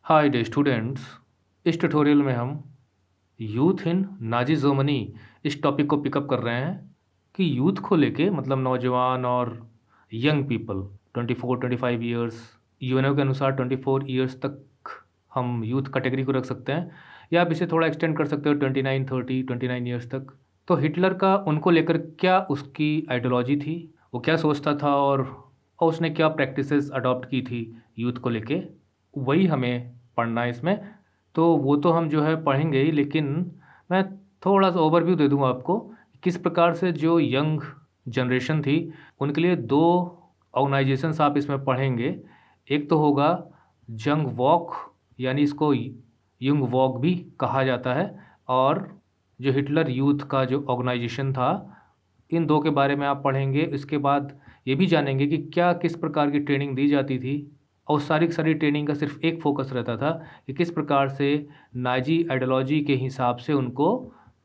हाय day students. इस tutorial में हम यूथ इन नाजी जर्मनी इस टॉपिक को पिकअप कर रहे हैं कि यूथ को लेके मतलब नौजवान और यंग पीपल 24-25 ईयर्स, यूएनओ के अनुसार 24 ईयर्स तक हम यूथ कैटेगरी को रख सकते हैं, या आप इसे थोड़ा एक्सटेंड कर सकते हो 29-30-29 ईयर्स तक। तो हिटलर का उनको लेकर क्या उसकी आइडियोलॉजी थी, वो क्या सोचता था और उसने क्या प्रैक्टिसेस अडॉप्ट की थी यूथ को लेके, वही हमें पढ़ना है इसमें। तो वो तो हम जो है पढ़ेंगे ही, लेकिन मैं थोड़ा सा ओवरव्यू दे दूंगा आपको किस प्रकार से जो यंग जनरेशन थी उनके लिए दो ऑर्गेनाइजेशंस आप इसमें पढ़ेंगे। एक तो होगा जंग वॉक, यानी इसको यंग वॉक भी कहा जाता है, और जो हिटलर यूथ का जो ऑर्गेनाइजेशन था, इन दो के बारे में आप पढ़ेंगे। इसके बाद ये भी जानेंगे कि क्या किस प्रकार की ट्रेनिंग दी जाती थी, और सारी की सारी ट्रेनिंग का सिर्फ एक फोकस रहता था कि किस प्रकार से नाजी आइडियोलॉजी के हिसाब से उनको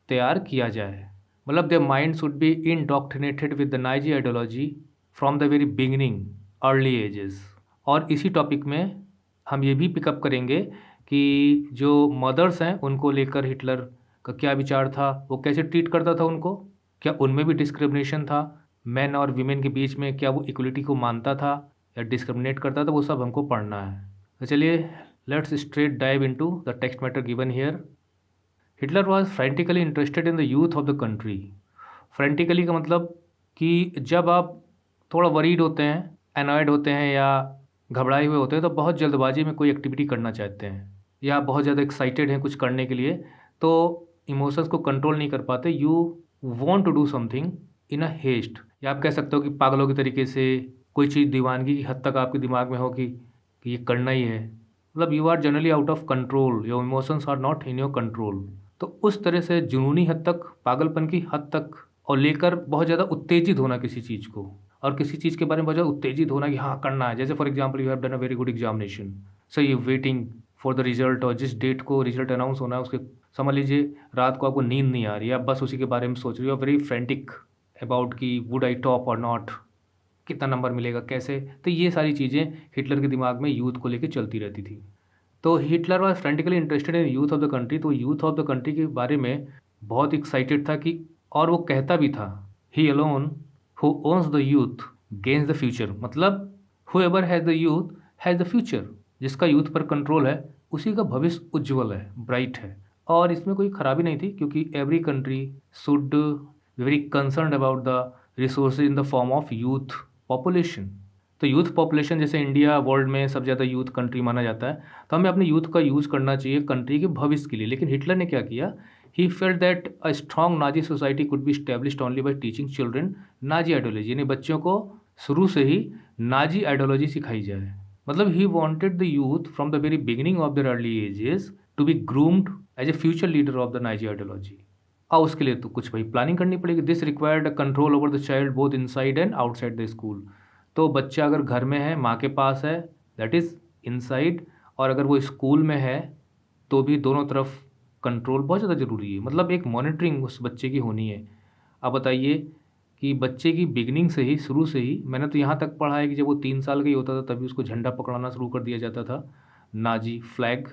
तैयार किया जाए। मतलब their mind should be indoctrinated with the Nazi ideology from the very beginning, early ages. और इसी टॉपिक में हम ये भी पिकअप करेंगे कि जो मदर्स हैं उनको लेकर हिटलर का क्या विचार था, वो कैसे ट्रीट करता था उनको, क्या उनमें भी डिस्क्रिमिनेशन था, मैन और वीमेन के बीच में क्या वो इक्वलिटी को मानता था या डिस्क्रिमिनेट करता था, वो सब हमको पढ़ना है। तो चलिए let's straight dive into the text matter given here. Hitler was frantically interested in the youth of the country. Frantically का मतलब कि जब आप थोड़ा वरीड होते हैं, एनॉयड होते हैं या घबराए हुए होते हैं, तो बहुत जल्दबाजी में कोई एक्टिविटी करना चाहते हैं, या बहुत ज़्यादा एक्साइटेड हैं कुछ करने के लिए, तो इमोशंस को कंट्रोल नहीं कर पाते। You want to do something in a haste, या आप कह सकते हो कि पागलों की तरीके से कोई चीज़ दीवानगी की हद तक आपके दिमाग में हो कि ये करना ही है। मतलब you are generally out of control, your emotions are not in your control. तो उस तरह से जुनूनी हद तक, पागलपन की हद तक, और लेकर बहुत ज़्यादा उत्तेजित होना किसी चीज़ को, और किसी चीज़ के बारे में बहुत ज़्यादा उत्तेजित होना कि हाँ करना है। जैसे for example you have done a very good examination, so you waiting for the result, और जिस डेट को रिजल्ट अनाउंस होना है उसके समझ लीजिए रात को आपको नींद नहीं आ रही है, आप बस उसी के बारे में सोच रही हो, वेरी फ्रेंटिक अबाउट कि वुड आई टॉप और नॉट, कितना नंबर मिलेगा, कैसे। तो ये सारी चीज़ें हिटलर के दिमाग में यूथ को लेकर चलती रहती थी। तो Hitler was frantically interested in youth of the country, तो यूथ ऑफ द कंट्री के बारे में बहुत एक्साइटेड था कि, और वो कहता भी था, he alone who owns the youth gains the future. मतलब whoever has the youth has the future, जिसका यूथ पर कंट्रोल है उसी का भविष्य उज्ज्वल है, ब्राइट है। और इसमें कोई खराबी नहीं थी, क्योंकि every country should very concern about the resources in the form of youth population. तो यूथ पॉपुलेशन, जैसे इंडिया वर्ल्ड में सबसे ज़्यादा यूथ कंट्री माना जाता है, तो हमें अपने यूथ का यूज़ करना चाहिए कंट्री के भविष्य के लिए। लेकिन हिटलर ने क्या किया, he felt that a strong Nazi society could be established only by teaching children Nazi ideology, यानी बच्चों को शुरू से ही नाजी आइडियोलॉजी सिखाई जाए। मतलब he wanted the youth from the very beginning of their early ages to be groomed as a future leader of the Nazi ideology. और उसके लिए तो कुछ भाई प्लानिंग करनी पड़ेगी। This required a control over the child both inside and outside the school. तो बच्चा अगर घर में है, माँ के पास है, दैट इज़ इनसाइड, और अगर वो स्कूल में है तो भी दोनों तरफ कंट्रोल बहुत ज़्यादा ज़रूरी है। मतलब एक मॉनिटरिंग उस बच्चे की होनी है। अब बताइए कि बच्चे की बिगनिंग से ही, शुरू से ही, मैंने तो यहाँ तक पढ़ा है कि जब वो 3 साल का ही होता था तभी उसको झंडा पकड़ाना शुरू कर दिया जाता था, नाजी फ्लैग।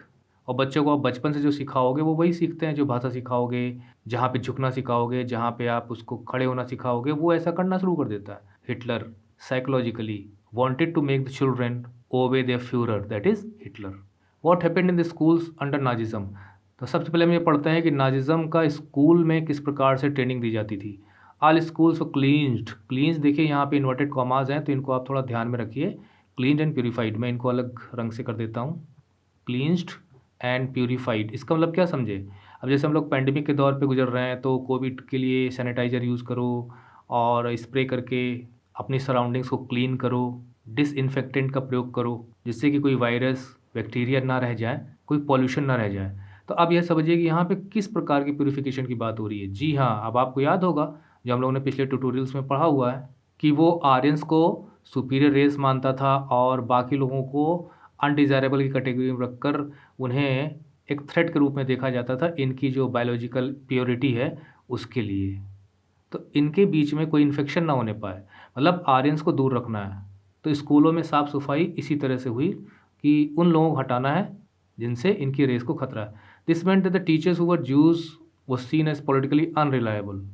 और बच्चों को आप बचपन से जो सिखाओगे वो वही सीखते हैं, जो भाषा सिखाओगे, जहाँ पे झुकना सिखाओगे, जहाँ पे आप उसको खड़े होना सिखाओगे, वो ऐसा करना शुरू कर देता है। Hitler psychologically wanted to make the children obey their Führer, that is Hitler. What happened in the schools under Nazism? तो सबसे पहले हम ये पढ़ते हैं कि नाजिज़म का स्कूल में किस प्रकार से ट्रेनिंग दी जाती थी। ऑल स्कूल्स वर क्लींस्ड। क्लींस देखिए यहाँ पे इन्वर्टेड कॉमाज हैं, तो इनको आप थोड़ा ध्यान में रखिए। क्लीन्ड एंड प्यूरिफाइड, मैं इनको अलग रंग से कर देता हूँ। क्लींस्ड एंड प्यूरिफाइड, इसका मतलब क्या समझे। अब जैसे हम लोग पैंडमिक के दौर पे गुजर रहे हैं, तो कोविड के लिए सैनिटाइज़र यूज़ करो और स्प्रे करके अपनी सराउंडिंग्स को क्लीन करो, डिसइंफेक्टेंट का प्रयोग करो, जिससे कि कोई वायरस बैक्टीरिया ना रह जाए, कोई पॉल्यूशन ना रह जाए। तो अब यह समझिए कि यहाँ पे किस प्रकार की प्यूरिफिकेशन की बात हो रही है। जी हाँ, अब आपको याद होगा जो हम लोगों ने पिछले ट्यूटोरियल्स में पढ़ा हुआ है कि वो आर्यंस को सुपीरियर रेस मानता था और बाकी लोगों को अनडिज़ायरेबल की कैटेगरी में रखकर उन्हें एक थ्रेट के रूप में देखा जाता था, इनकी जो बायोलॉजिकल प्योरिटी है उसके लिए। तो इनके बीच में कोई इन्फेक्शन ना होने पाए, मतलब आर्यंस को दूर रखना है। तो स्कूलों में साफ़ सफाई इसी तरह से हुई कि उन लोगों को हटाना है जिनसे इनकी रेस को खतरा है। This meant that the teachers who were Jews was seen as politically unreliable.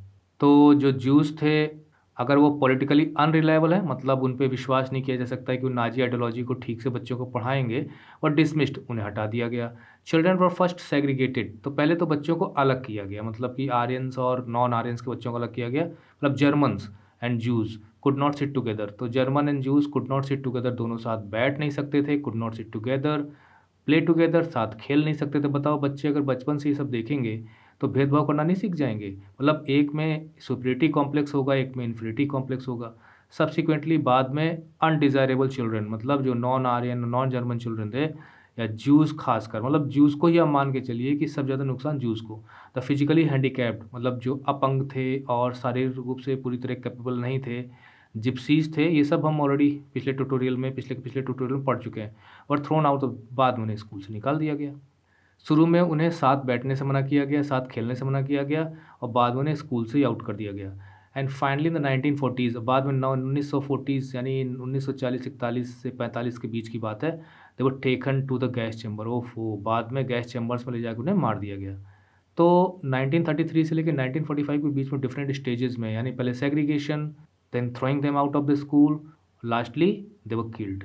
तो जो ज्यूज थे, अगर वो पॉलिटिकली अनरिलायबल है, मतलब उन पे विश्वास नहीं किया जा सकता है कि वो नाजी आइडियोलॉजी को ठीक से बच्चों को पढ़ाएंगे, और डिसमिस्ड, उन्हें हटा दिया गया। चिल्ड्रन वर फर्स्ट सेग्रीगेटेड, तो पहले तो बच्चों को अलग किया गया, मतलब कि आर्यंस और नॉन आर्यंस के बच्चों को अलग किया गया। मतलब Germans and Jews could not sit together, तो German and Jews could not sit together, दोनों साथ बैठ नहीं सकते थे। Could not sit together, play together, साथ खेल नहीं सकते थे। बताओ, बच्चे अगर बचपन से ये सब देखेंगे तो भेदभाव करना नहीं सीख जाएंगे? मतलब एक में सुपीरियरिटी कॉम्प्लेक्स होगा, एक में इन्फीरियरिटी कॉम्प्लेक्स होगा। सब्सिक्वेंटली बाद में अनडिज़ायरेबल चिल्ड्रन, मतलब जो non Aryan, non German children थे, या ज्यूज़ खासकर, मतलब ज्यूज़ को ही आप मान के चलिए कि सबसे ज़्यादा नुकसान ज्यूज़ को। द फिजिकली हैंडीकैप्ड, मतलब जो अपंग थे और शारीरिक रूप से पूरी तरह कैपेबल नहीं थे। जिप्सीज थे, ये सब हम ऑलरेडी पिछले ट्यूटोरियल में पिछले ट्यूटोरियल में पढ़ चुके हैं। और थ्रोन आउट, तो बाद में उन्हें स्कूल से निकाल दिया गया। शुरू में उन्हें साथ बैठने से मना किया गया, साथ खेलने से मना किया गया, और बाद में उन्हें स्कूल से ही आउट कर दिया गया। And finally in the 1940s, बाद में 1940s यानी 1940-41 से 45 के बीच की बात है, they were taken to the gas chamber. ओफो, बाद में गैस चैम्बर्स में ले जाकर उन्हें मार दिया गया। तो 1933 से लेकर 1945 के बीच में डिफरेंट स्टेजेस में, यानी पहले segregation, then throwing them out of the school, lastly they were killed.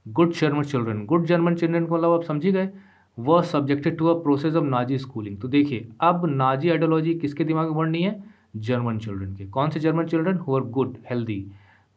Good German children, good German children को मतलब आप समझी गए, वह subjected to a process of Nazi schooling. तो देखिए, अब नाजी आइडियोलॉजी किसके दिमाग में बढ़नी है? जर्मन चिल्ड्रन के। कौन से German children? Who are good, healthy.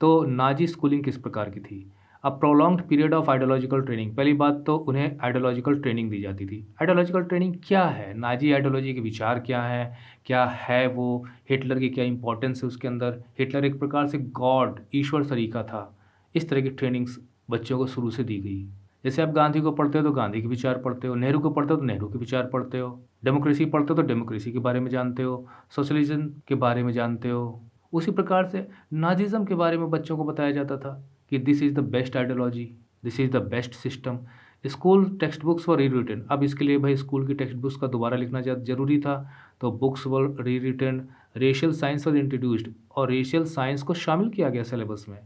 तो नाजी स्कूलिंग किस प्रकार की थी? A prolonged period of ideological training. पहली बात तो उन्हें आइडियोलॉजिकल ट्रेनिंग दी जाती थी। आइडियोलॉजिकल ट्रेनिंग क्या है? नाजी आइडियोलॉजी के विचार क्या है वो, हिटलर की क्या इंपॉर्टेंस है उसके अंदर। हिटलर एक प्रकार से गॉड, ईश्वर तरीका था। इस तरह की ट्रेनिंग्स बच्चों को शुरू से दी गई। जैसे आप गांधी को पढ़ते हो तो गांधी के विचार पढ़ते हो, नेहरू को पढ़ते हो तो नेहरू के विचार पढ़ते हो, डेमोक्रेसी पढ़ते हो तो डेमोक्रेसी के बारे में जानते हो, सोशलिज्म के बारे में जानते हो। उसी प्रकार से नाजिज्म के बारे में बच्चों को बताया जाता था कि this is the best ideology, this is the best system. School text books were rewritten. अब इसके लिए भाई स्कूल की टेक्स्ट बुक्स का दोबारा लिखना जरूरी था, तो books were rewritten. Racial science was introduced, और रेशियल साइंस को शामिल किया गया सिलेबस में,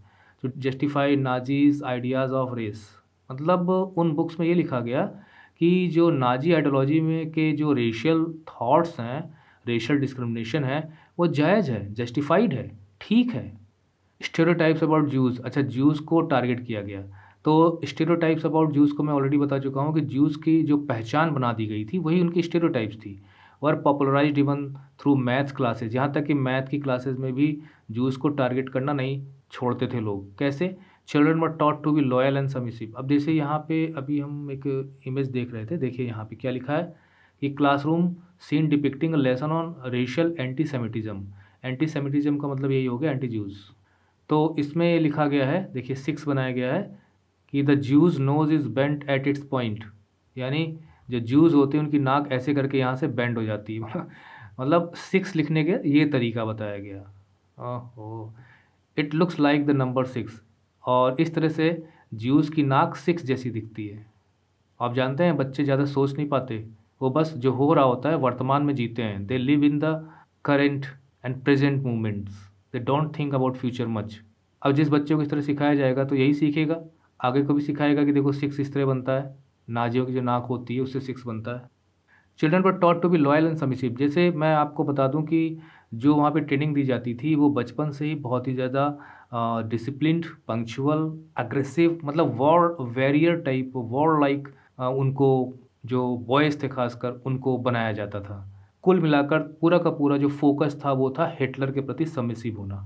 to justify Nazis ideas of race. मतलब उन बुक्स में ये लिखा गया कि जो नाजी आइडियोलॉजी में के जो रेशियल थॉट्स हैं, रेशियल डिस्क्रिमिनेशन है, वो जायज़ है, जस्टिफाइड है, ठीक है। स्टेरियोटाइप्स अबाउट ज्यूज़, अच्छा ज्यूज़ को टारगेट किया गया। तो स्टेरियोटाइप्स अबाउट ज्यूज़ को मैं ऑलरेडी बता चुका हूँ कि ज्यूज़ की जो पहचान बना दी गई थी वही उनकी स्टेरियोटाइप्स थी। और popularised even through maths classes, यहाँ तक कि मैथ की क्लासेज में भी ज्यूज़ को टारगेट करना नहीं छोड़ते थे लोग। कैसे? Children were taught to be loyal and submissive. अब जैसे यहाँ पे अभी हम एक इमेज देख रहे थे, देखिए यहाँ पे क्या लिखा है कि classroom scene depicting a lesson on racial antisemitism. Antisemitism का मतलब यही हो गया एंटी ज्यूज़। तो इसमें ये लिखा गया है, देखिए 6 बनाया गया है कि the Jews knows is bent at its point, यानी जो ज्यूज़ होते हैं उनकी नाक ऐसे करके यहाँ से बेंड हो जाती है। मतलब 6 लिखने के ये तरीका बताया गया। ओहो, it looks like the number 6, और इस तरह से ज्यूज़ की नाक 6 जैसी दिखती है। आप जानते हैं बच्चे ज़्यादा सोच नहीं पाते, वो बस जो हो रहा होता है वर्तमान में जीते हैं। They live in the current and present moments, they don't think about future much. अब जिस बच्चे को इस तरह सिखाया जाएगा तो यही सीखेगा, आगे को भी सिखाएगा कि देखो 6 इस तरह बनता है, नाजियों की जो नाक होती है उससे 6 बनता है। Children were taught to be loyal and submissive. जैसे मैं आपको बता दूं कि जो वहाँ पे ट्रेनिंग दी जाती थी वो बचपन से ही बहुत ही ज़्यादा डिसिप्लिन्ड, पंक्चुअल, अग्रेसिव, मतलब war warrior type, war like उनको, जो बॉयज़ थे खासकर, उनको बनाया जाता था। कुल मिलाकर पूरा का पूरा जो फोकस था वो था हिटलर के प्रति सबमिसिव होना।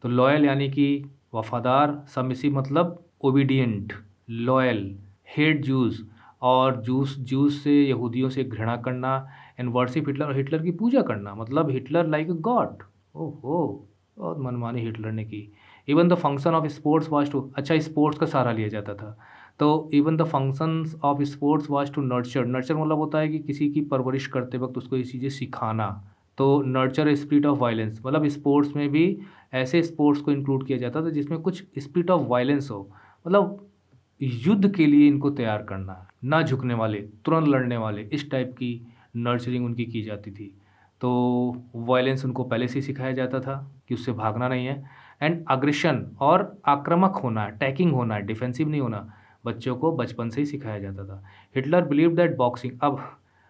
तो लॉयल यानी कि वफादार, सबमिसिव मतलब ओबीडियंट, लॉयल, हेट जूस, और जूस से यहूदियों से घृणा करना, एंड वर्शिप हिटलर, और हिटलर की पूजा करना, मतलब हिटलर लाइक अ गॉड। ओहो, बहुत मनमानी हिटलर ने की। Even the function of sports was to, अच्छा स्पोर्ट्स का सहारा लिया जाता था, तो even the functions of sports was to nurture. Nurture मतलब होता है कि किसी की परवरिश करते वक्त उसको ये चीज़ें सिखाना। तो नर्चर स्पिरिट ऑफ वायलेंस, मतलब स्पोर्ट्स में भी ऐसे स्पोर्ट्स को इंक्लूड किया जाता था जिसमें कुछ स्पिरिट ऑफ वायलेंस हो, मतलब युद्ध के लिए इनको तैयार करना, ना झुकने वाले, तुरंत लड़ने वाले, इस टाइप की नर्चरिंग उनकी की जाती थी। तो वायलेंस उनको पहले से ही सिखाया जाता था कि उससे भागना नहीं है। एंड अग्रेशन और आक्रामक होना, अटैकिंग होना है, डिफेंसिव नहीं होना। बच्चों को बचपन से ही सिखाया जाता था। हिटलर बिलीव दैट बॉक्सिंग,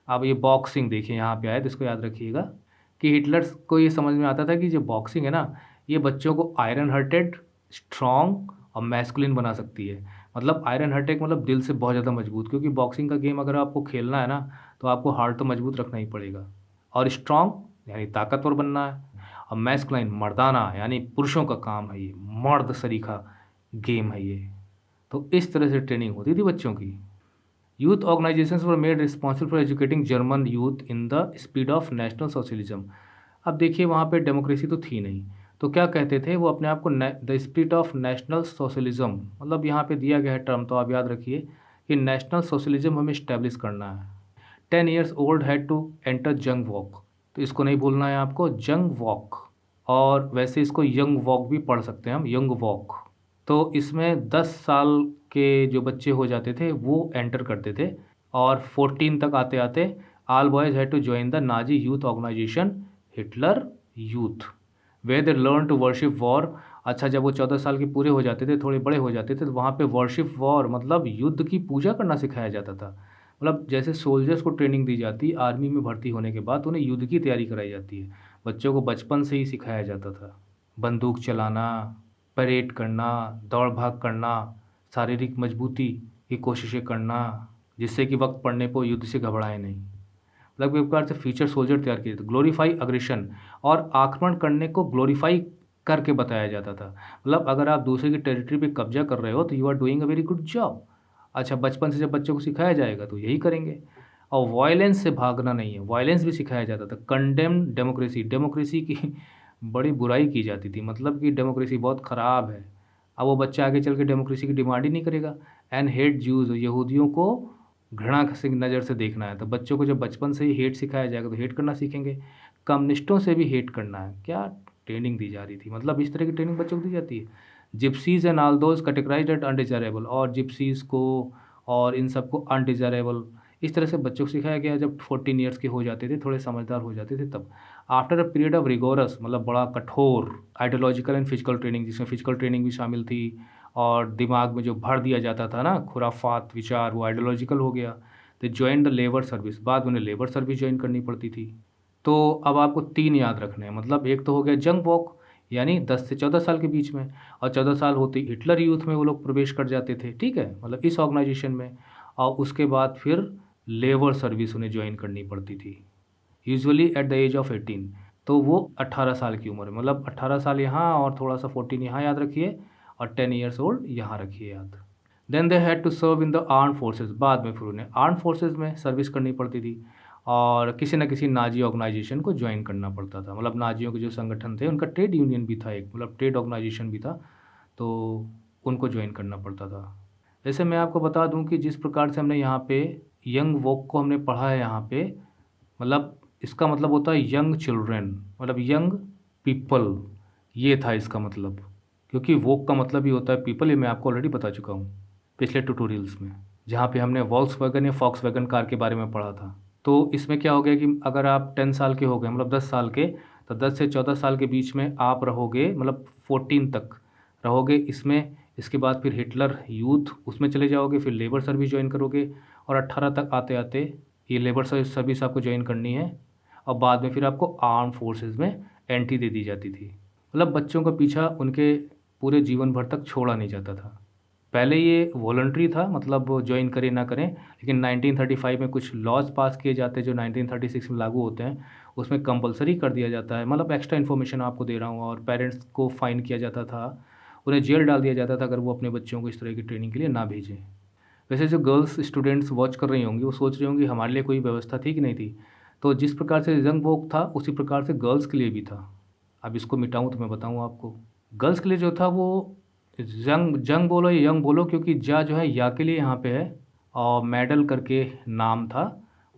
अब ये बॉक्सिंग देखिए यहाँ पे आए तो इसको याद रखिएगा कि हिटलर को ये समझ में आता था कि जो बॉक्सिंग है ना, ये बच्चों को आयरन हार्टेड, स्ट्रॉन्ग और मैस्कुलिन बना सकती है। मतलब आयरन हार्टेड मतलब दिल से बहुत ज़्यादा मजबूत, क्योंकि बॉक्सिंग का गेम अगर आपको खेलना है ना, तो आपको हार्ट तो मजबूत रखना ही पड़ेगा। और स्ट्रॉन्ग यानी ताकतवर बनना है, और मैस्कुलाइन मर्दाना यानी पुरुषों का काम है, ये मर्द सरीखा गेम है ये। तो इस तरह से ट्रेनिंग होती थी बच्चों की। Youth organisations were made responsible for educating German youth in the speed of national socialism. अब देखिए वहाँ पे डेमोक्रेसी तो थी नहीं, तो क्या कहते थे वो अपने आप को, the spirit of national socialism, मतलब यहाँ पे दिया गया है टर्म तो आप याद रखिए कि नेशनल सोशलिज्म हमें इस्टेब्लिश करना है। 10 years old had to enter Jungvolk, तो इसको नहीं भूलना है आपको, जंग वॉक। और वैसे इसको यंग वॉक भी पढ़ सकते हैं हम, यंग वॉक। तो इसमें 10 साल के जो बच्चे हो जाते थे वो एंटर करते थे, और 14 तक आते आते all boys had to join the Nazi youth organisation Hitler youth, where they learn to worship war. अच्छा, जब वो 14 साल के पूरे हो जाते थे, थोड़े बड़े हो जाते थे, तो वहाँ पे वर्शिप वॉर मतलब युद्ध की पूजा करना सिखाया जाता था। मतलब जैसे सोल्जर्स को ट्रेनिंग दी जाती है आर्मी में भर्ती होने के बाद, उन्हें युद्ध की तैयारी कराई जाती है। बच्चों को बचपन से ही सिखाया जाता था बंदूक चलाना, परेड करना, दौड़ भाग करना, शारीरिक मजबूती की कोशिशें करना, जिससे कि वक्त पड़ने पर युद्ध से घबराए नहीं। मतलब एक प्रकार से फ्यूचर सोल्जर तैयार किए थे। ग्लोरीफाई अग्रेशन, और आक्रमण करने को ग्लोरीफाई करके बताया जाता था। मतलब अगर आप दूसरे की टेरिटरी पे कब्जा कर रहे हो तो you are doing a very good job. अच्छा, बचपन से जब बच्चों को सिखाया जाएगा तो यही करेंगे। और वायलेंस से भागना नहीं है, वायलेंस भी सिखाया जाता था। कंडेम डेमोक्रेसी, डेमोक्रेसी की बड़ी बुराई की जाती थी, मतलब कि डेमोक्रेसी बहुत ख़राब है। अब वो बच्चा आगे चल के डेमोक्रेसी की डिमांड ही नहीं करेगा। एंड हेट ज्यूज़, यहूदियों को घृणा से नज़र से देखना है। तो बच्चों को जब बचपन से ही हेट सिखाया जाएगा तो हेट करना सीखेंगे। कम्युनिस्टों से भी हेट करना है, क्या ट्रेनिंग दी जा रही थी, मतलब इस तरह की ट्रेनिंग बच्चों को दी जाती है। Gypsies and all those categorized at undesirable, और जिप्सीज़ को और इन सबको अनडिज़ायरेबल, इस तरह से बच्चों को सिखाया गया। जब 14 ईयर्स के हो जाते थे, थोड़े समझदार हो जाते थे तब। After a period of rigorous, मतलब बड़ा कठोर आइडियोलॉजिकल एंड फिजिकल ट्रेनिंग, जिसमें फिजिकल ट्रेनिंग भी शामिल थी, और दिमाग में जो भर दिया जाता था ना खुराफात विचार, वो आइडियोलॉजिकल हो गया। तो जॉइन द लेबर सर्विस, बाद में उन्हें लेबर सर्विस ज्वाइन करनी पड़ती थी। तो अब आपको 3 याद रखने हैं, मतलब एक तो हो गया जंग वॉक यानी 10 से 14 साल के बीच में, और 14 साल होते ही हिटलर यूथ में वो लोग प्रवेश कर जाते थे, ठीक है, मतलब इस ऑर्गेनाइजेशन में। और उसके बाद फिर लेबर सर्विस उन्हें ज्वाइन करनी पड़ती थी, usually at the age of 18। तो वो 18 साल की उम्र में, मतलब 18 साल यहाँ और थोड़ा सा 14 यहाँ याद रखिए, और 10 ईयर्स ओल्ड यहाँ रखिए याद। Then they had to serve in the arm forces, बाद में फिर उन्हें आर्म फोर्सेज में सर्विस करनी पड़ती थी, और किसी न किसी नाजी ऑर्गेनाइजेशन को ज्वाइन करना पड़ता था। मतलब नाजियों के जो संगठन थे उनका ट्रेड यूनियन भी था एक, मतलब ट्रेड ऑर्गेनाइजेशन भी था, तो उनको ज्वाइन करना पड़ता था। वैसे मैं आपको बता दूं कि जिस प्रकार से हमने यहाँ पे यंग वोक को हमने पढ़ा है यहाँ पे, मतलब इसका मतलब होता है यंग चिल्ड्रेन, मतलब यंग पीपल, ये था इसका मतलब। क्योंकि वोक का मतलब ही होता है पीपल, ये मैं आपको ऑलरेडी बता चुका हूँ पिछले ट्यूटोरियल्स में, जहाँ पे हमने वॉल्क्सवैगन या फॉक्सवैगन कार के बारे में पढ़ा था। तो इसमें क्या हो गया कि अगर आप 10 साल के हो गए, मतलब 10 साल के, तो 10 से 14 साल के बीच में आप रहोगे, मतलब 14 तक रहोगे इसमें। इसके बाद फिर हिटलर यूथ उसमें चले जाओगे, फिर लेबर सर्विस ज्वाइन करोगे, और 18 तक आते आते ये लेबर सर्विस आपको ज्वाइन करनी है, और बाद में फिर आपको आर्म फोर्सेस में एंट्री दे दी जाती थी। मतलब बच्चों का पीछा उनके पूरे जीवन भर तक छोड़ा नहीं जाता था। पहले ये वॉलंटरी था, मतलब वो ज्वाइन करें ना करें, लेकिन 1935 में कुछ लॉज पास किए जाते हैं जो 1936 में लागू होते हैं, उसमें कंपलसरी कर दिया जाता है। मतलब एक्स्ट्रा इन्फॉर्मेशन आपको दे रहा हूँ, और पेरेंट्स को फाइन किया जाता था, उन्हें जेल डाल दिया जाता था अगर वो अपने बच्चों को इस तरह की ट्रेनिंग के लिए ना भेजें। वैसे जो गर्ल्स स्टूडेंट्स वॉच कर रही होंगी वो सोच रही होंगी हमारे लिए कोई व्यवस्था थी कि नहीं थी। तो जिस प्रकार से यंग वोक था उसी प्रकार से गर्ल्स के लिए भी था। अब इसको मिटाऊँ तो मैं बताऊँ आपको। गर्ल्स के लिए जो था वो जंग जंग बोलो या यंग बोलो, क्योंकि जा जो है या के लिए यहाँ पे है, और मेडल करके नाम था।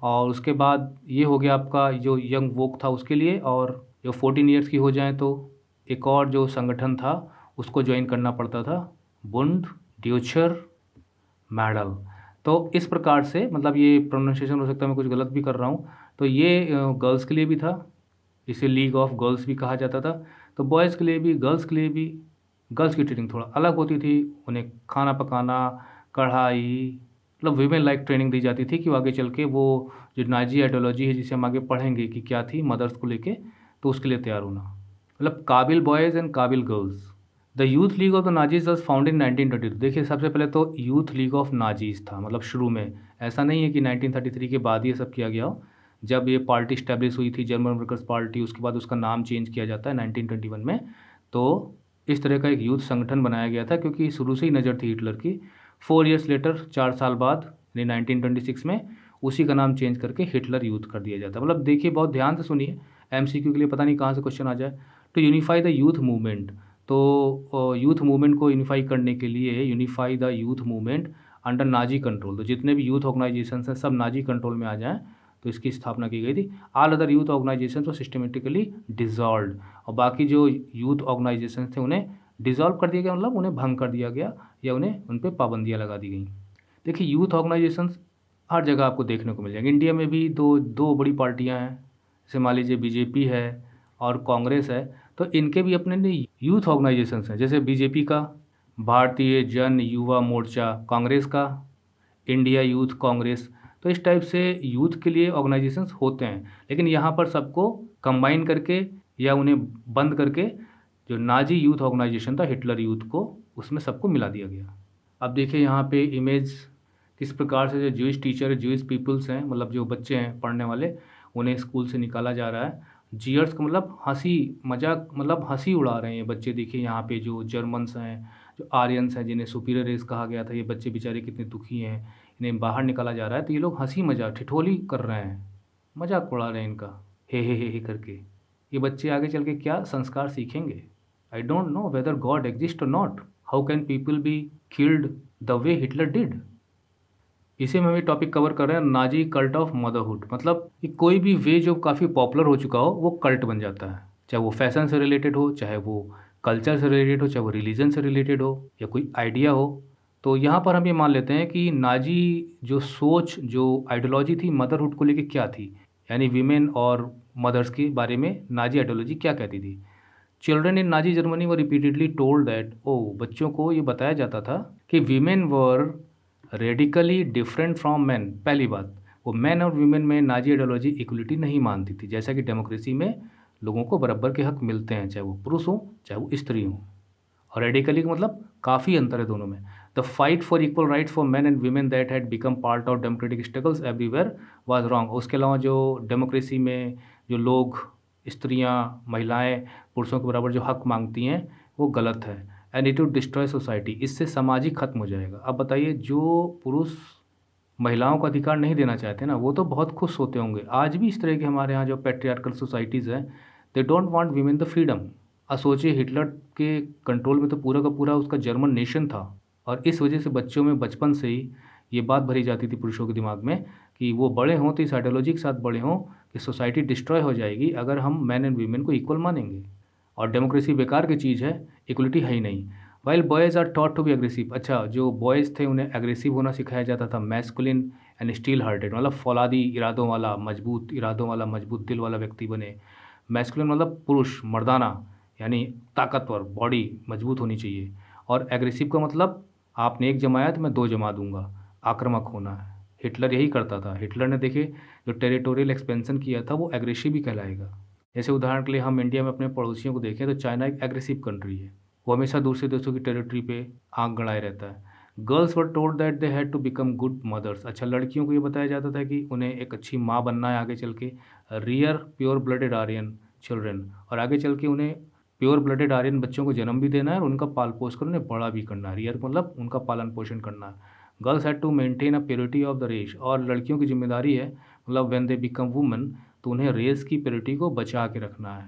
और उसके बाद ये हो गया आपका जो यंग वोक था उसके लिए, और जो 14 ईयर्स की हो जाए तो एक और जो संगठन था उसको ज्वाइन करना पड़ता था, बुंड ड्यूचर मेडल। तो इस प्रकार से, मतलब ये प्रोनाउंसिएशन हो सकता है मैं कुछ गलत भी कर रहा हूँ, तो ये गर्ल्स के लिए भी था, इसे लीग ऑफ गर्ल्स भी कहा जाता था। तो बॉयज़ के लिए भी गर्ल्स के लिए भी, गर्ल्स की ट्रेनिंग थोड़ा अलग होती थी, उन्हें खाना पकाना, कढ़ाई, मतलब वीमेन लाइक ट्रेनिंग दी जाती थी कि वो आगे चल के वो जो नाजी आइडियोलॉजी है जिसे हम आगे पढ़ेंगे कि क्या थी मदर्स को लेके, तो उसके लिए तैयार होना। मतलब काबिल बॉयज़ एंड काबिल girls. The youth league of the Nazis was found in 1932। देखिए सबसे पहले तो यूथ लीग ऑफ नाजीज था, मतलब शुरू में। ऐसा नहीं है कि 1933 के बाद ये सब किया गया हो। जब ये पार्टी स्टैब्लिश हुई थी जर्मन वर्कर्स पार्टी, उसके बाद उसका नाम चेंज किया जाता है 1921 में। तो इस तरह का एक यूथ संगठन बनाया गया था क्योंकि शुरू से ही नज़र थी हिटलर की। 4 ईयर्स लेटर, 4 साल बाद यानी 1926 में उसी का नाम चेंज करके हिटलर यूथ कर दिया जाता है। मतलब देखिए बहुत ध्यान से सुनिए, एमसीक्यू के लिए पता नहीं कहाँ से क्वेश्चन आ जाए। To unify the youth movement, तो यूथ मूवमेंट को यूनिफाई करने के लिए unify the youth movement under Nazi control, तो जितने भी यूथ ऑर्गेनाइजेशन हैं सब नाजी कंट्रोल में आ जाएं, तो इसकी स्थापना की गई थी। ऑल अदर यूथ ऑर्गेनाइजेशन तो सिस्टमेटिकली डिजॉल्व, और बाकी जो यूथ ऑर्गेनाइजेशन थे उन्हें डिजॉल्व कर दिया गया, मतलब उन्हें भंग कर दिया गया या उन्हें उन पर पाबंदियाँ लगा दी गई। देखिए यूथ ऑर्गेनाइजेशन हर जगह आपको देखने को मिल जाएंगे। इंडिया में भी दो दो बड़ी पार्टियां हैं, जैसे मान लीजिए बीजेपी है और कांग्रेस है, तो इनके भी अपने यूथ ऑर्गेनाइजेशंस हैं। जैसे बीजेपी का भारतीय जन युवा मोर्चा, कांग्रेस का इंडिया यूथ कांग्रेस। तो इस टाइप से यूथ के लिए ऑर्गेनाइजेशंस होते हैं, लेकिन यहाँ पर सबको कंबाइन करके या उन्हें बंद करके जो नाजी यूथ ऑर्गेनाइजेशन था हिटलर यूथ को, उसमें सबको मिला दिया गया। अब देखिए यहाँ पे इमेज किस प्रकार से जो ज्यूइश टीचर, ज्यूइश पीपल्स हैं, मतलब जो बच्चे हैं पढ़ने वाले, उन्हें स्कूल से निकाला जा रहा है। जीयर्स का मतलब हंसी मजाक, मतलब हंसी उड़ा रहे हैं ये बच्चे। देखिए यहाँ पे जो जर्मन्स हैं, जो आर्यंस हैं, जिन्हें सुपीरियर रेस कहा गया था, ये बच्चे बेचारे कितने दुखी हैं, इन्हें बाहर निकाला जा रहा है। तो ये लोग हंसी मजाक ठिठोली कर रहे हैं, मजाक उड़ा रहे हैं इनका, हे करके। ये बच्चे आगे चल के क्या संस्कार सीखेंगे? I don't know whether God exist or not. How can people be killed the way Hitler did. इसे में हम ये टॉपिक कवर कर रहे हैं, नाजी कल्ट ऑफ मदरहुड। मतलब कि कोई भी वे जो काफ़ी पॉपुलर हो चुका हो वो कल्ट बन जाता है, चाहे वो फैशन से रिलेटेड हो, चाहे वो कल्चर से रिलेटेड हो, चाहे वो रिलीजन से रिलेटेड हो, या कोई आइडिया हो। तो यहाँ पर हम ये मान लेते हैं कि नाजी जो सोच, जो आइडियोलॉजी थी मदरहुड को लेके क्या थी, यानी वीमेन और मदर्स के बारे में नाजी आइडियोलॉजी क्या कहती थी। Children in Nazi Germany were repeatedly told that, बच्चों को ये बताया जाता था कि women were radically different from man. पहली बात, वो मैन और वीमेन में नाजी आइडियोलॉजी इक्वलिटी नहीं मानती थी, जैसा कि डेमोक्रेसी में लोगों को बराबर के हक मिलते हैं, चाहे वो पुरुष हो चाहे वो स्त्री हो। और रेडिकली का मतलब काफ़ी अंतर है दोनों में। The fight for equal rights for man and women that had become part of democratic struggles everywhere was wrong. उसके अलावा जो डेमोक्रेसी में जो लोग, स्त्रियाँ, महिलाएं पुरुषों के बराबर जो हक मांगती हैं वो गलत है। And it would destroy society, इससे सामाजिक खत्म हो जाएगा। अब बताइए, जो पुरुष महिलाओं को अधिकार नहीं देना चाहते ना, वो तो बहुत खुश होते होंगे। आज भी इस तरह के हमारे यहाँ जो पैट्रियार्कल सोसाइटीज़ हैं, they don't want women the freedom. अब सोचिए हिटलर के कंट्रोल में तो पूरा का पूरा उसका जर्मन नेशन था, और इस वजह से बच्चों में बचपन से ही ये बात भरी जाती थी पुरुषों के दिमाग में कि वो बड़े हों तो इस आइडियोलॉजी के साथ बड़े हों कि सोसाइटी डिस्ट्रॉय हो जाएगी अगर हम मैन एंड वीमेन को इक्वल मानेंगे, और डेमोक्रेसी बेकार की चीज़ है, इक्वलिटी है ही नहीं। While boys are taught to be aggressive, अच्छा जो बॉयज़ थे उन्हें एग्रेसिव होना सिखाया जाता था। मैस्कुलिन एंड स्टील हार्टेड, मतलब फौलादी इरादों वाला, मजबूत इरादों वाला, मजबूत दिल वाला व्यक्ति बने। मैस्कुलिन मतलब पुरुष, मर्दाना, यानी ताकतवर, बॉडी मजबूत होनी चाहिए। और एग्रेसिव का मतलब आपने एक जमाया तो मैं दो जमा दूंगा, आक्रामक होना है। हिटलर यही करता था। हिटलर ने देखिए जो टेरिटोरियल एक्सपेंशन किया था वो एग्रेसिव ही कहलाएगा। जैसे उदाहरण के लिए हम इंडिया में अपने पड़ोसियों को देखें तो चाइना एक एग्रेसिव कंट्री है, वो हमेशा दूसरे देशों की टेरिटरी पे आंख गड़ाए रहता है। Girls were told that they had to become good mothers, अच्छा लड़कियों को ये बताया जाता था कि उन्हें एक अच्छी माँ बनना है आगे चल के। Rear pure blooded Aryan children, और आगे चल के उन्हें प्योर ब्लडेड आर्यन बच्चों को जन्म भी देना है और उनका पाल पोष कर उन्हें बड़ा भी करना है। रियर मतलब उनका पालन पोषण करना है। Girls had to maintain a purity of the race, और लड़कियों की जिम्मेदारी है, मतलब व्हेन दे बिकम वुमेन, तो उन्हें रेस की प्योरिटी को बचा के रखना है।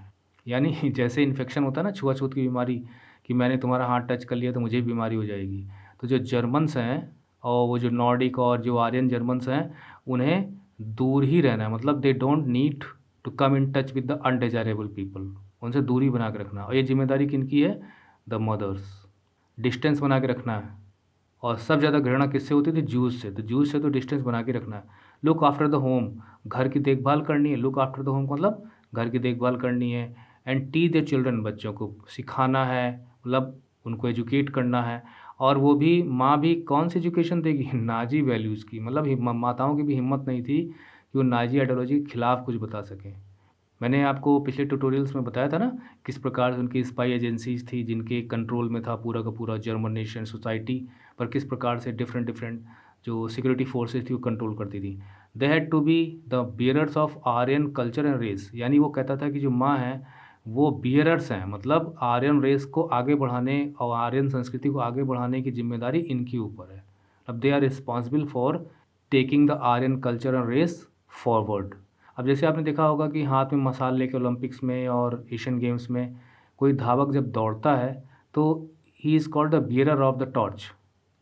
यानी जैसे इन्फेक्शन होता है ना, छुआछूत की बीमारी, कि मैंने तुम्हारा हाथ टच कर लिया तो मुझे भी बीमारी हो जाएगी। तो जो जर्मन्स हैं और वो जो नॉर्डिक और जो आर्यन जर्मन्स हैं, उन्हें दूर ही रहना है, मतलब they don't need to come in touch with the undesirable people, उनसे दूरी बना के रखना। और ये जिम्मेदारी किनकी है? The mother's. डिस्टेंस बना के रखना है। और सब ज़्यादा घृणा किससे होती थी? जूस से। तो जूस से तो डिस्टेंस बना के रखना है। लुक आफ्टर द होम, घर की देखभाल करनी है। लुक आफ्टर द होम मतलब घर की देखभाल करनी है। एंड टीच द चिल्ड्रन, बच्चों को सिखाना है, मतलब उनको एजुकेट करना है। और वो भी माँ भी कौन सी एजुकेशन देगी, नाजी वैल्यूज़ की। मतलब माताओं की भी हिम्मत नहीं थी कि वो नाजी आइडियोलॉजी के खिलाफ कुछ बता सकें। मैंने आपको पिछले ट्यूटोरियल्स में बताया था ना किस प्रकार से उनकी स्पाई एजेंसीज थी जिनके कंट्रोल में था पूरा का पूरा जर्मन नेशन सोसाइटी, पर किस प्रकार से डिफरेंट डिफरेंट जो सिक्योरिटी फोर्सेस थी वो कंट्रोल करती थी। They had to be the bearers of Aryan culture and race, यानी वो कहता था कि जो माँ है वो बियरर्स हैं, मतलब आर्यन रेस को आगे बढ़ाने और आर्यन संस्कृति को आगे बढ़ाने की जिम्मेदारी इनके ऊपर है। अब they are responsible for taking the Aryan culture and race forward. अब जैसे आपने देखा होगा कि हाथ में मसाल लेके ओलंपिक्स में और एशियन गेम्स में कोई धावक जब दौड़ता है तो he is called the bearer of the torch.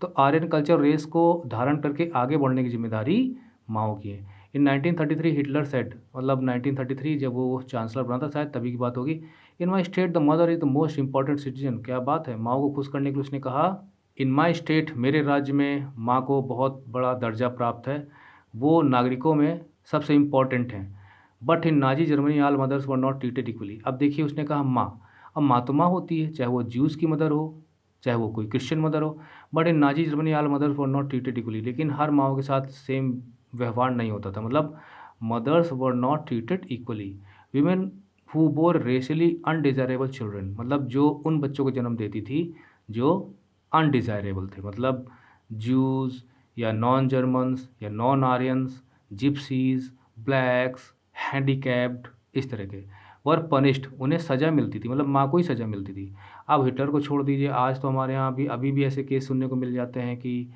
तो आर्यन कल्चर रेस को धारण करके आगे बढ़ने की जिम्मेदारी माओ की है। इन 1933 हिटलर सेड, मतलब 1933 जब वो चांसलर बना था शायद तभी की बात होगी, in my state the mother is the most important citizen. क्या बात है, माओ को खुश करने के लिए उसने कहा इन माई स्टेट, मेरे राज्य में माँ को बहुत बड़ा दर्जा प्राप्त है, वो नागरिकों में सबसे इम्पॉर्टेंट हैं। But in Nazi Germany all mothers were not treated equally. अब देखिए उसने कहा माँ, अब माँ तो माँ होती है, चाहे वो ज्यूज़ की मदर हो चाहे वो कोई क्रिश्चियन मदर हो, but in Nazi Germany all mothers were not treated equally. लेकिन हर माओं के साथ सेम व्यवहार नहीं होता था, मतलब mothers were not treated equally. Women who bore racially undesirable children, मतलब जो उन बच्चों को जन्म देती थी जो अनडिजायरेबल थे, मतलब ज्यूज़ या नॉन जर्मन्स या non Aryans, gypsies, blacks, handicapped, इस तरह के वर पनिश्ड, उन्हें सज़ा मिलती थी, मतलब माँ को ही सज़ा मिलती थी। अब हिटलर को छोड़ दीजिए, आज तो हमारे यहाँ भी अभी भी ऐसे केस सुनने को मिल जाते हैं कि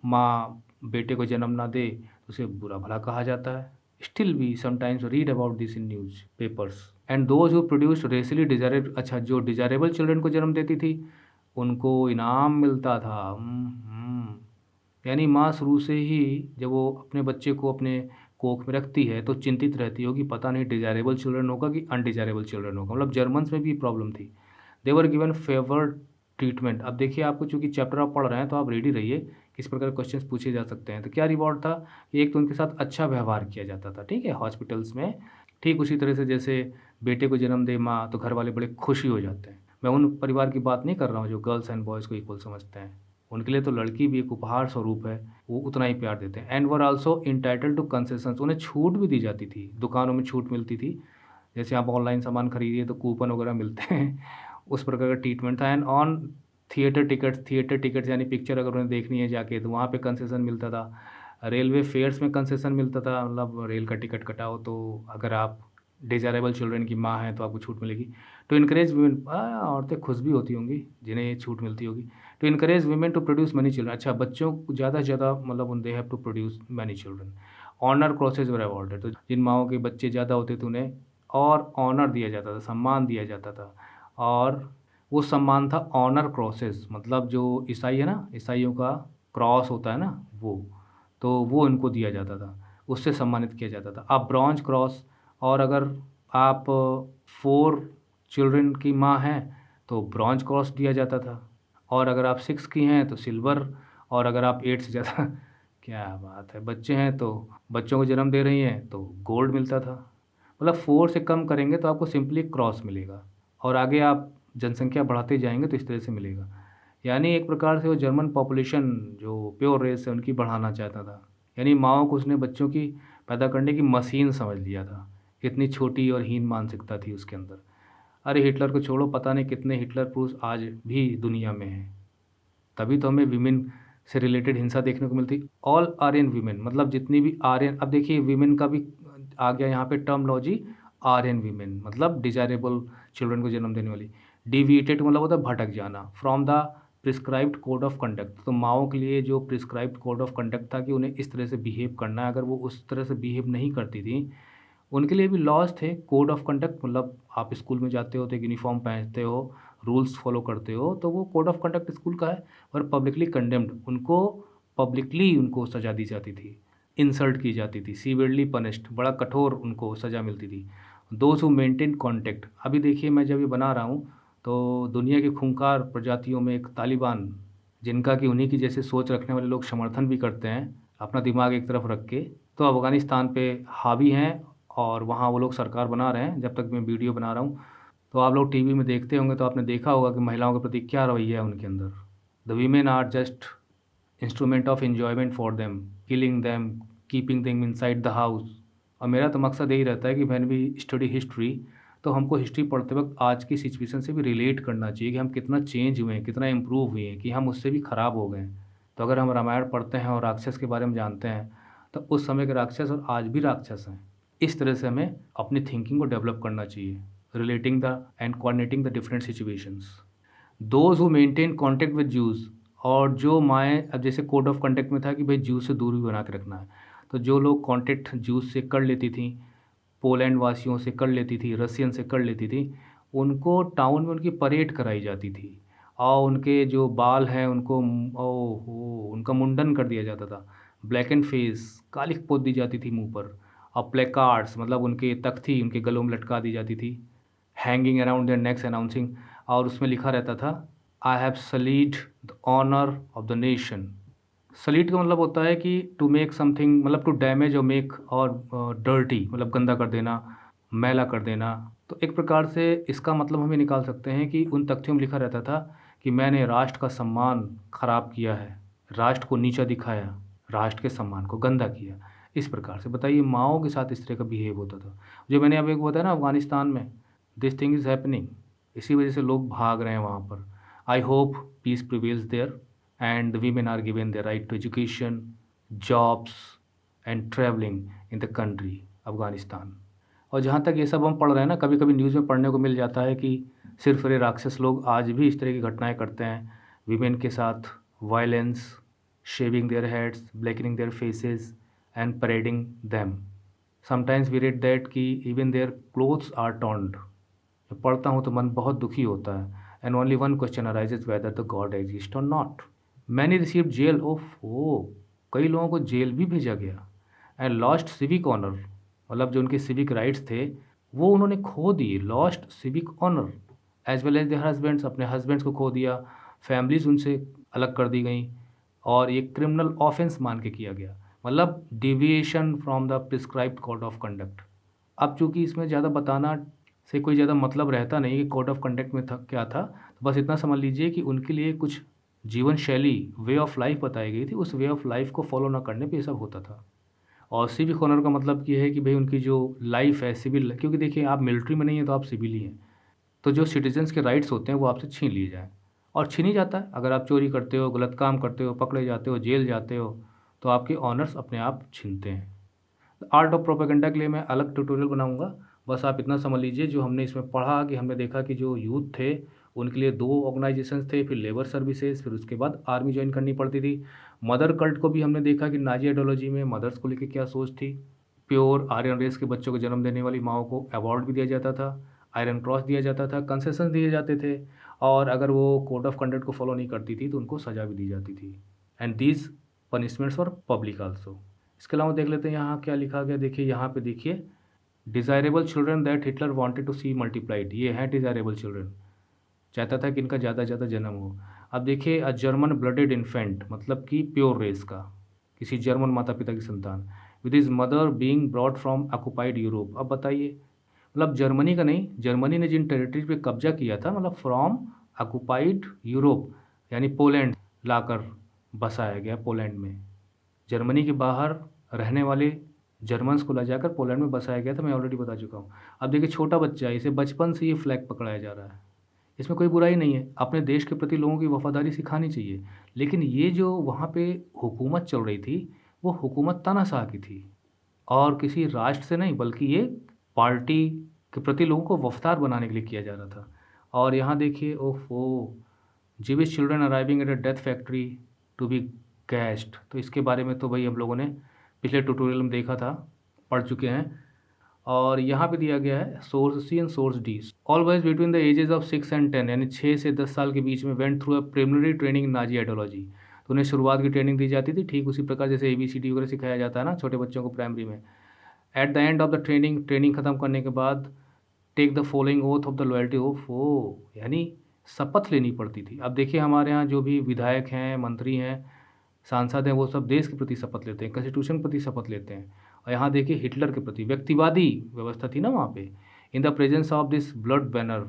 माँ बेटे को जन्म ना दे तो उसे बुरा भला कहा जाता है। Still we sometimes read about this in newspapers and those who produced racially desirable. अच्छा, जो डिजायरेबल चिल्ड्रन को जन्म देती थी उनको इनाम मिलता था। यानी माँ शुरू से ही जब वो अपने बच्चे को अपने कोख में रखती है तो चिंतित रहती होगी, पता नहीं डिजायरेबल चिल्ड्रन होगा कि अनडिजायरेबल चिल्ड्रन होगा। मतलब जर्मन्स में भी प्रॉब्लम थी। दे वर गिवन फेवर्ड ट्रीटमेंट। अब देखिए आपको चूंकि चैप्टर आप पढ़ रहे हैं तो आप रेडी रहिए, किस प्रकार क्वेश्चंस पूछे जा सकते हैं। तो क्या रिवॉर्ड था कि एक तो उनके साथ अच्छा व्यवहार किया जाता था, ठीक है, हॉस्पिटल्स में। ठीक उसी तरह से जैसे बेटे को जन्म दे माँ तो घर वाले बड़े खुशी हो जाते हैं। मैं उन परिवार की बात नहीं कर रहा हूँ जो गर्ल्स एंड बॉयज़ को इक्वल समझते हैं, उनके लिए तो लड़की भी एक उपहार स्वरूप है, वो उतना ही प्यार देते हैं। And were also entitled to concessions, उन्हें छूट भी दी जाती थी, दुकानों में छूट मिलती थी, जैसे आप ऑनलाइन सामान खरीदिए तो कूपन वगैरह मिलते हैं उस प्रकार का ट्रीटमेंट था। एंड ऑन थिएटर टिकट्स यानी पिक्चर अगर उन्हें देखनी है जाके तो वहाँ पे कंसेशन मिलता था। रेलवे फेयर्स में कंसेशन मिलता था, मतलब रेल का टिकट कटाओ तो अगर आप डिजायरेबल चिल्ड्रन की माँ हैं तो आपको छूट मिलेगी। टू इनकरेज वीमेन, औरतें खुश भी होती होंगी जिन्हें ये छूट मिलती होगी। To encourage women to produce many children, अच्छा बच्चों को ज़्यादा से ज़्यादा, मतलब they have to produce many children. Honour crosses were awarded, तो जिन माओं के बच्चे ज़्यादा होते थे उन्हें और ऑनर दिया जाता था, सम्मान दिया जाता था। और वो सम्मान था ऑनर क्रॉसेस, मतलब जो ईसाई है ना, ईसाइयों का क्रॉस होता है ना वो, तो वो इनको दिया जाता था, उससे सम्मानित किया जाता था। अब ब्रॉन्ज क्रॉस, और अगर आप 4 चिल्ड्रन की माँ हैं तो ब्रॉन्ज क्रॉस दिया जाता था, और अगर आप 6 की हैं तो सिल्वर, और अगर आप 8 से ज़्यादा क्या बात है, बच्चे हैं तो बच्चों को जन्म दे रही हैं तो गोल्ड मिलता था। मतलब 4 से कम करेंगे तो आपको सिंपली क्रॉस मिलेगा, और आगे आप जनसंख्या बढ़ाते जाएंगे तो इस तरह से मिलेगा। यानी एक प्रकार से वो जर्मन पॉपुलेशन जो प्योर रेस है उनकी बढ़ाना चाहता था। यानी माओ को उसने बच्चों की पैदा करने की मशीन समझ लिया था, इतनी छोटी और हीन मानसिकता थी उसके अंदर। अरे हिटलर को छोड़ो, पता नहीं कितने हिटलर पुरुष आज भी दुनिया में हैं, तभी तो हमें विमेन से रिलेटेड हिंसा देखने को मिलती। ऑल आर्यन वीमेन, मतलब जितनी भी आर्यन, अब देखिए वीमेन का भी आ गया यहाँ पे टर्मोलॉजी, आर्यन वीमेन मतलब डिजायरेबल चिल्ड्रन को जन्म देने वाली। डिविएटेड मतलब होता है भटक जाना, from the prescribed code of conduct, तो माओ के लिए जो प्रिस्क्राइब्ड कोड ऑफ कंडक्ट था कि उन्हें इस तरह से बिहेव करना है, अगर वो उस तरह से बिहेव नहीं करती थी उनके लिए भी लॉज थे, कोड ऑफ कंडक्ट, मतलब आप स्कूल में जाते हो तो एक यूनिफॉर्म पहनते हो, रूल्स फॉलो करते हो, तो वो कोड ऑफ कंडक्ट स्कूल का है। और पब्लिकली कंडेम्ड, उनको पब्लिकली उनको सज़ा दी जाती थी, इंसल्ट की जाती थी, सीवियरली पनिश्ड, बड़ा कठोर उनको सज़ा मिलती थी। दोज हु मेंटेन कॉन्टेक्ट, अभी देखिए मैं जब ये बना रहा हूँ तो दुनिया की खूंखार प्रजातियों में एक तालिबान, जिनका कि उन्हीं की जैसे सोच रखने वाले लोग समर्थन भी करते हैं अपना दिमाग एक तरफ रख के, तो अफ़गानिस्तान पे हावी हैं और वहाँ वो लोग सरकार बना रहे हैं। जब तक मैं वीडियो बना रहा हूँ तो आप लोग टीवी में देखते होंगे तो आपने देखा होगा कि महिलाओं के प्रति क्या रवैया है उनके अंदर। The women are just instrument of enjoyment for them, killing them, keeping them inside the house. और मेरा तो मकसद यही रहता है कि व्हेन वी स्टडी हिस्ट्री, तो हमको हिस्ट्री पढ़ते वक्त आज की सिचुएशन से भी रिलेट करना चाहिए कि हम कितना चेंज हुए हैं, कितना इम्प्रूव हुए हैं, कि हम उससे भी ख़राब हो गए हैं। तो अगर हम रामायण पढ़ते हैं और राक्षस के बारे में जानते हैं, तो उस समय के राक्षस और आज भी राक्षस हैं। इस तरह से हमें अपनी थिंकिंग को डेवलप करना चाहिए, relating the end coordinating the different situations. Those who maintain contact with juice, और जो माएँ, अब जैसे कोड ऑफ कंडक्ट में था कि भाई जूस से दूरी बना के रखना है, तो जो लोग कॉन्टेक्ट जूस से कर लेती थी, पोलैंड वासियों से कर लेती थी, रसियन से कर लेती थी, उनको टाउन में उनकी परेड कराई जाती थी और उनके जो बाल हैं उनको ओहो! उनका मुंडन कर दिया जाता था। ब्लैक एंड फेस, कालिख पोत दी जाती थी मुँह पर, और प्लेकार्ड्स मतलब उनके तख्ती उनके गलों में लटका दी जाती थी, hanging around their necks announcing, और उसमें लिखा रहता था, I have sullied the honour of the nation. Sullied का मतलब होता है कि टू मेक समथिंग, मतलब टू डैमेज और मेक और डर्टी, मतलब गंदा कर देना, मैला कर देना। तो एक प्रकार से इसका मतलब हम ये निकाल सकते हैं कि उन तख्तियों में लिखा रहता था कि मैंने राष्ट्र का सम्मान खराब किया है, राष्ट्र को नीचा दिखाया, राष्ट्र के सम्मान को गंदा किया। इस प्रकार से बताइए माओ के साथ इस तरह का बिहेव होता था। जो मैंने अभी बताया ना अफ़गानिस्तान में, दिस थिंग इज़ हैपनिंग, इसी वजह से लोग भाग रहे हैं वहाँ पर। I hope peace prevails there and the women are given the right to education, jobs and traveling in the country Afghanistan. और जहाँ तक ये सब हम पढ़ रहे हैं ना, कभी कभी न्यूज़ में पढ़ने को मिल जाता है कि सिर्फ ये राक्षस लोग आज भी इस तरह की घटनाएं करते हैं वीमेन के साथ, violence, shaving their heads, blackening their faces and parading them. Sometimes we read that कि even their clothes are torned. जब पढ़ता हूँ तो मन बहुत दुखी होता है। And only one question arises whether the God exist or not. Many received jail, ओ कई लोगों को जेल भी भेजा गया। एंड लॉस्ट सिविक ऑनर, मतलब जो उनके सिविक राइट्स थे वो उन्होंने खो दिए। Lost civic honour as well as their husbands, अपने हस्बैंड्स को खो दिया, फैमिलीज उनसे अलग कर दी गई, और ये क्रिमिनल ऑफेंस मान के किया गया, मतलब deviation from the prescribed code of conduct. अब चूंकि इसमें ज़्यादा बताना से कोई ज़्यादा मतलब रहता नहीं कि कोड ऑफ कंडक्ट में था क्या था, तो बस इतना समझ लीजिए कि उनके लिए कुछ जीवन शैली, वे ऑफ लाइफ बताई गई थी। उस वे ऑफ लाइफ को फॉलो ना करने पे ये सब होता था। और सिविक ऑनर का मतलब ये है कि भाई उनकी जो लाइफ है सिविल, क्योंकि देखिए आप मिलिट्री में नहीं है तो आप सिविल ही हैं, तो जो सिटीजन्स के राइट्स होते हैं वो आपसे छीन लिए जाएँ, और छीन ही जाता है। अगर आप चोरी करते हो, गलत काम करते हो, पकड़े जाते हो, जेल जाते हो, तो आपके ऑनर्स अपने आप छीनते हैं। आर्ट ऑफ प्रोपेगेंडा के लिए मैं अलग ट्यूटोरियल बनाऊंगा। बस आप इतना समझ लीजिए, जो हमने इसमें पढ़ा कि हमने देखा कि जो यूथ थे उनके लिए 2 ऑर्गेनाइजेशंस थे, फिर लेबर सर्विसेज, फिर उसके बाद आर्मी ज्वाइन करनी पड़ती थी। मदर कल्ट को भी हमने देखा कि नाजी आइडियोलॉजी में मदर्स को लेकर क्या सोच थी। प्योर आर्यन रेस के बच्चों को जन्म देने वाली माओ को अवार्ड भी दिया जाता था, आयरन क्रॉस दिया जाता था, कंसेशन दिए जाते थे, और अगर वो कोड ऑफ कंडक्ट को फॉलो नहीं करती थी तो उनको सज़ा भी दी जाती थी। And these punishments for public also. इसके अलावा देख लेते हैं यहाँ क्या लिखा गया। देखिए यहाँ पे देखिए, desirable children that Hitler wanted to see multiplied, ये हैं डिज़ायरेबल चिल्ड्रन, चाहता था कि इनका ज़्यादा से ज़्यादा जन्म हो। अब देखिए, अ जर्मन ब्लडेड इन्फेंट, मतलब कि प्योर रेस का, किसी जर्मन माता पिता की संतान, with his mother being brought from occupied Europe. अब बताइए, मतलब जर्मनी का नहीं, जर्मनी ने जिन टेरिटरी पे कब्जा किया था, मतलब फ्रॉम ऑक्युपाइड यूरोप, यानी पोलैंड लाकर बसाया गया पोलैंड में। जर्मनी के बाहर रहने वाले जर्मन्स को ला जाकर पोलैंड में बसाया गया था, मैं ऑलरेडी बता चुका हूँ। अब देखिए, छोटा बच्चा है, इसे बचपन से ये फ्लैग पकड़ाया जा रहा है, इसमें कोई बुराई नहीं है, अपने देश के प्रति लोगों की वफादारी सिखानी चाहिए। लेकिन ये जो वहाँ पे हुकूमत चल रही थी, वो हुकूमत तानाशाह की थी, और किसी राष्ट्र से नहीं, बल्कि ये पार्टी के प्रति लोगों को वफादार बनाने के लिए किया जा रहा था। और यहाँ देखिए, ओफो, Jewish children arriving at a death factory to be gassed. तो इसके बारे में तो भाई हम लोगों ने पिछले ट्यूटोरियल में देखा था, पढ़ चुके हैं। और यहाँ पे दिया गया है source C and source D. All boys between the ages of 6 and 10, यानी 6 से 10 साल के बीच में went through a preliminary training Nazi ideology. तो उन्हें शुरुआत की ट्रेनिंग दी जाती थी, ठीक उसी प्रकार जैसे ABCD वगैरह सिखाया जाता है ना छोटे बच्चों को प्राइमरी में। At the end of the training ख़त्म करने के बाद take the following oath of the loyalty of, ओ यानी शपथ लेनी पड़ती थी। अब देखिए, हमारे यहाँ जो भी विधायक हैं, मंत्री हैं, सांसद हैं, वो सब देश के प्रति शपथ लेते हैं, कॉन्स्टिट्यूशन के प्रति शपथ लेते हैं। और यहाँ देखिए, हिटलर के प्रति व्यक्तिवादी व्यवस्था थी ना वहाँ पे। In the presence of this blood banner,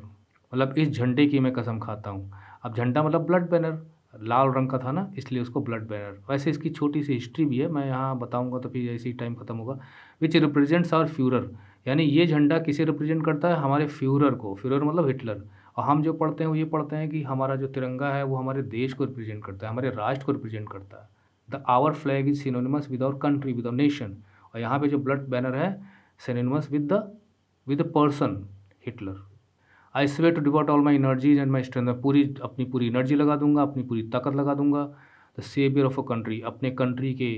मतलब इस झंडे की मैं कसम खाता हूँ। अब झंडा मतलब ब्लड बैनर, लाल रंग का था ना, इसलिए उसको ब्लड बैनर। वैसे इसकी छोटी सी हिस्ट्री भी है, मैं यहाँ बताऊँगा तो फिर ऐसे ही टाइम खत्म होगा। विच रिप्रेजेंट्स आवर फ्यूरर, यानी ये झंडा किसे रिप्रेजेंट करता है? हमारे फ्यूरर को। फ्यूरर मतलब हिटलर। और हम जो पढ़ते हैं वो ये पढ़ते हैं कि हमारा जो तिरंगा है वो हमारे देश को रिप्रेजेंट करता है, हमारे राष्ट्र को रिप्रेजेंट करता है। The our flag is synonymous with our country, with our nation. और यहाँ पे जो ब्लड बैनर है, synonymous with the person Hitler. I swear to devote all my energies and my strength, मैं अपनी पूरी एनर्जी लगा दूंगा, अपनी पूरी ताकत लगा दूंगा। The saviour of a country, अपने कंट्री के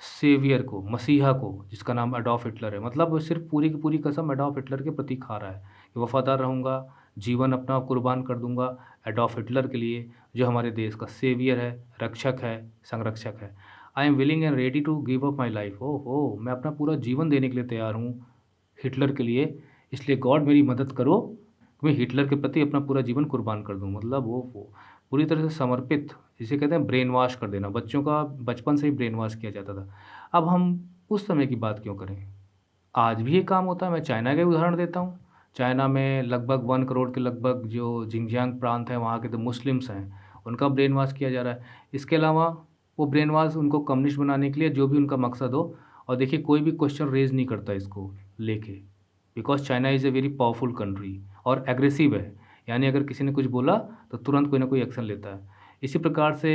सेवियर को, मसीहा को, जिसका नाम एडॉल्फ हिटलर है। मतलब वो सिर्फ पूरी की पूरी कसम एडॉल्फ हिटलर के प्रति खा रहा है कि वफादार रहूँगा, जीवन अपना कुर्बान कर दूंगा एडॉल्फ हिटलर के लिए, जो हमारे देश का सेवियर है, रक्षक है, संरक्षक है। I am willing and ready to give up my life, हो मैं अपना पूरा जीवन देने के लिए तैयार हूँ हिटलर के लिए, इसलिए गॉड मेरी मदद करो, मैं हिटलर के प्रति अपना पूरा जीवन कुर्बान कर दूँ। मतलब वो पूरी तरह से समर्पित, जिसे कहते हैं ब्रेन वॉश कर देना। बच्चों का बचपन से ही ब्रेन वॉश किया जाता था। अब हम उस समय की बात क्यों करें? आज भी ये काम होता है। मैं चाइना का ही उदाहरण देता हूँ। चाइना में लगभग 1 करोड़ के लगभग जो जिंगजियांग प्रांत है, वहाँ के जो मुस्लिम्स हैं, उनका ब्रेन वॉश किया जा रहा है। इसके अलावा वो ब्रेन वॉश उनको कम्युनिस्ट बनाने के लिए, जो भी उनका मकसद हो। और देखिए, कोई भी क्वेश्चन रेज़ नहीं करता इसको लेके, because China is a very powerful country और एग्रेसिव है। यानी अगर किसी ने कुछ बोला तो तुरंत कोई ना कोई एक्शन लेता है। इसी प्रकार से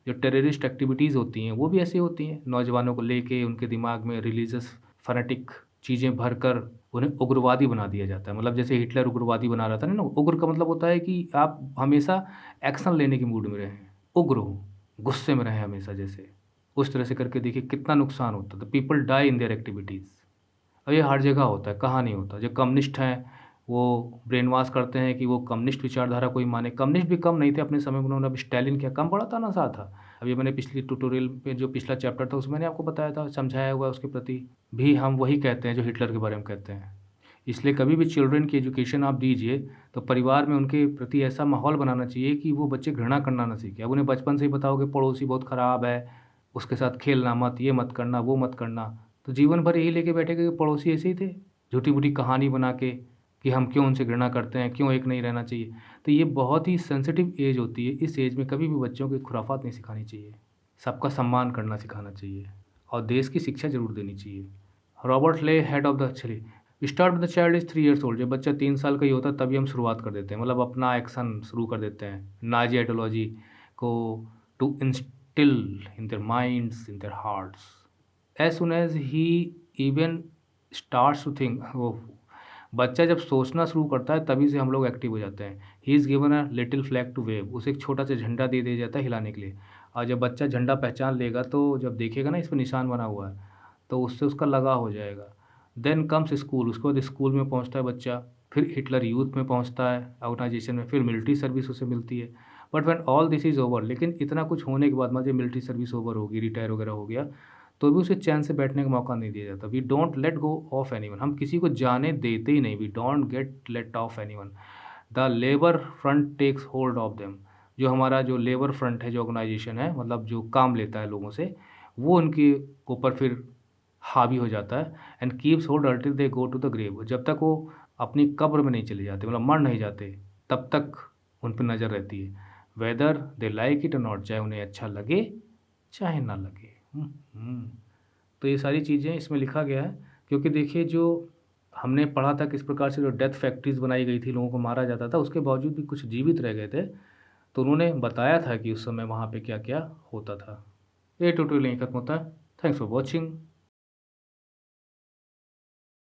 जो टेररिस्ट एक्टिविटीज़ होती हैं वो भी ऐसी होती हैं, नौजवानों को लेके उनके दिमाग में रिलीजियस फैनेटिक चीज़ें भरकर उन्हें उग्रवादी बना दिया जाता है। मतलब जैसे हिटलर उग्रवादी बना रहा था ना, उग्र का मतलब होता है कि आप हमेशा एक्शन लेने के मूड में रहें, उग्र हो, गुस्से में रहें हमेशा, जैसे उस तरह से करके देखिए कितना नुकसान होता है। The people die in their activities. और ये हर जगह होता है, कहाँ नहीं होता। जो कम्युनिस्ट हैं वो ब्रेन वॉश करते हैं कि वो कम्युनिस्ट विचारधारा कोई माने। कम्युनिस्ट भी कम नहीं थे अपने समय में, उन्होंने अब स्टालिन क्या कम पड़ा था ना, सा था। अभी मैंने पिछली ट्यूटोरियल में जो पिछला चैप्टर था उसमें मैंने आपको बताया था, समझाया हुआ है, उसके प्रति भी हम वही कहते हैं जो हिटलर के बारे में कहते हैं। इसलिए कभी भी चिल्ड्रन की एजुकेशन आप दीजिए तो परिवार में उनके प्रति ऐसा माहौल बनाना चाहिए कि वो बच्चे घृणा करना ना सीखें। अब उन्हें बचपन से ही बताओगे पड़ोसी बहुत ख़राब है, उसके साथ खेलना मत, ये मत करना, वो मत करना, तो जीवन भर यही लेके बैठेगा कि पड़ोसी ऐसे ही थे, झूठी-मूठी कहानी बना के कि हम क्यों उनसे घृणा करते हैं, क्यों एक नहीं रहना चाहिए। तो ये बहुत ही सेंसिटिव एज होती है। इस एज में कभी भी बच्चों को खुराफात नहीं सिखानी चाहिए, सबका सम्मान करना सिखाना चाहिए और देश की शिक्षा ज़रूर देनी चाहिए। रॉबर्ट ले, हेड ऑफ़ द, चलिए start with the child is 3 years old. जब बच्चा 3 साल का ही होता है तभी हम शुरुआत कर देते हैं, मतलब अपना एक्शन शुरू कर देते हैं नाज़ी आइडियोलॉजी को to instil in their minds, in their hearts. As soon as he even starts to think, वो बच्चा जब सोचना शुरू करता है तभी से हम लोग एक्टिव हो जाते हैं। He is given a little flag to wave, उसे एक छोटा सा झंडा दे दिया जाता है हिलाने के लिए। और जब बच्चा झंडा पहचान लेगा तो जब देखेगा ना इस पर निशान बना हुआ है, तो उससे उसका लगाव हो जाएगा। देन कम्स स्कूल, उसके बाद स्कूल में पहुंचता है बच्चा, फिर हिटलर यूथ में पहुंचता है ऑर्गेनाइजेशन में, फिर मिलिट्री सर्विस उसे मिलती है। But when all this is over, लेकिन इतना कुछ होने के बाद, मतलब मिलिट्री सर्विस ओवर होगी, रिटायर वगैरह हो गया, तो भी उसे चैन से बैठने का मौका नहीं दिया जाता। We don't let go of anyone, हम किसी को जाने देते ही नहीं। We don't get let of anyone. The labour front takes hold of them, जो हमारा जो लेबर फ्रंट है, जो ऑर्गेनाइजेशन है, मतलब जो काम लेता है लोगों से, वो उनके ऊपर फिर हावी हो जाता है। And keeps hold until they go to the grave, जब तक वो अपनी कब्र में नहीं चले जाते, मतलब मर नहीं जाते, तब तक उन पर नज़र रहती है। वेदर दे लाइक इट और नॉट, चाहे उन्हें अच्छा लगे चाहे ना लगे। तो ये सारी चीज़ें इसमें लिखा गया है, क्योंकि देखिए जो हमने पढ़ा था किस प्रकार से जो डेथ फैक्ट्रीज बनाई गई थी, लोगों को मारा जाता था, उसके बावजूद भी कुछ जीवित रह गए थे। तो उन्होंने बताया था कि उस समय वहाँ पे क्या क्या होता था। ये ट्यूटोरियल यहीं खत्म होता है। Thanks for watching.